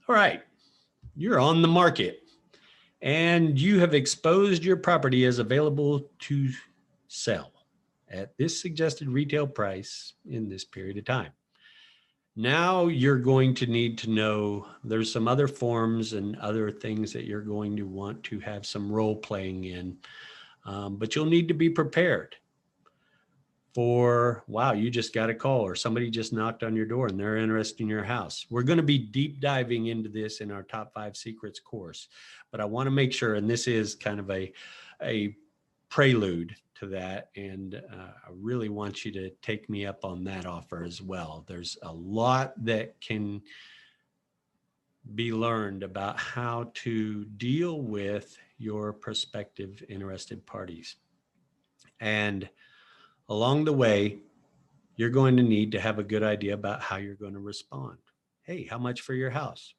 All right, you're on the market and you have exposed your property as available to sell at this suggested retail price in this period of time. Now you're going to need to know there's some other forms and other things that you're going to want to have some role playing in, but you'll need to be prepared for, wow, you just got a call or somebody just knocked on your door and they're interested in your house. We're going to be deep diving into this in our top 5 secrets course, but I want to make sure, and this is kind of a prelude to that. And I really want you to take me up on that offer as well. There's a lot that can be learned about how to deal with your prospective interested parties. And along the way, you're going to need to have a good idea about how you're going to respond. Hey, how much for your house?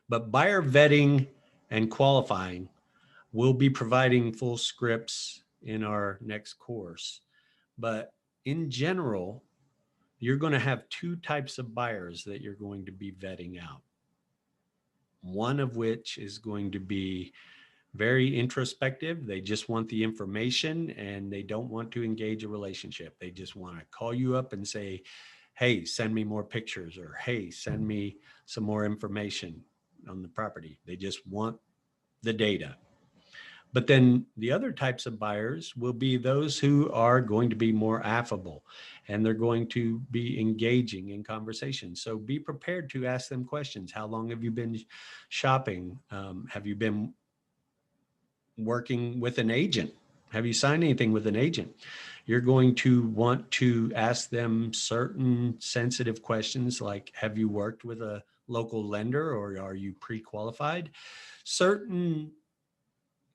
But buyer vetting and qualifying, we'll be providing full scripts in our next course. But in general, you're going to have 2 types of buyers that you're going to be vetting out. One of which is going to be very introspective. They just want the information and they don't want to engage a relationship. They just want to call you up and say, hey, send me more pictures, or hey, send me some more information on the property. They just want the data. But then the other types of buyers will be those who are going to be more affable and they're going to be engaging in conversation. So be prepared to ask them questions. How long have you been shopping? Have you been working with an agent? Have you signed anything with an agent? You're going to want to ask them certain sensitive questions like, have you worked with a local lender or are you pre-qualified? Certain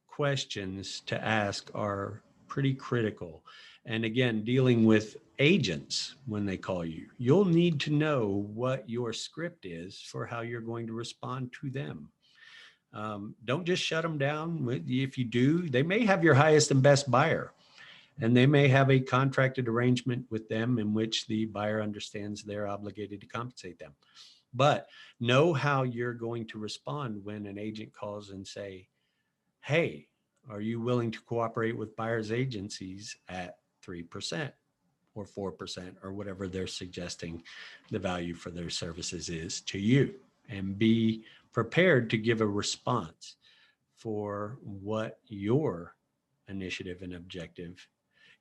questions to ask are pretty critical. And again, dealing with agents when they call you, you'll need to know what your script is for how you're going to respond to them. Don't just shut them down. If you do, they may have your highest and best buyer, and they may have a contracted arrangement with them in which the buyer understands they're obligated to compensate them. But know how you're going to respond when an agent calls and say, hey, are you willing to cooperate with buyer's agencies at 3% or 4% or whatever they're suggesting the value for their services is to you? And be prepared to give a response for what your initiative and objective.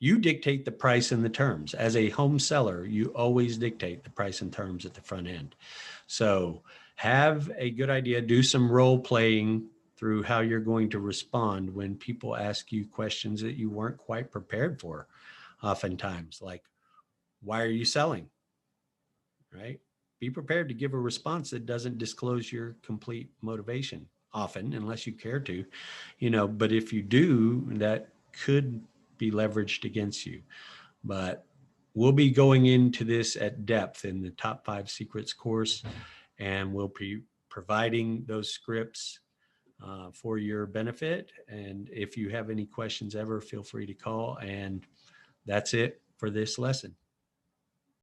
You dictate the price and the terms. As a home seller, you always dictate the price and terms at the front end. So have a good idea, do some role playing through how you're going to respond when people ask you questions that you weren't quite prepared for. Oftentimes, like, why are you selling? Right? Be prepared to give a response that doesn't disclose your complete motivation often, unless you care to, but if you do, that could be leveraged against you. But we'll be going into this at depth in the top 5 secrets course, and we'll be providing those scripts for your benefit. And if you have any questions ever, feel free to call. And that's it for this lesson.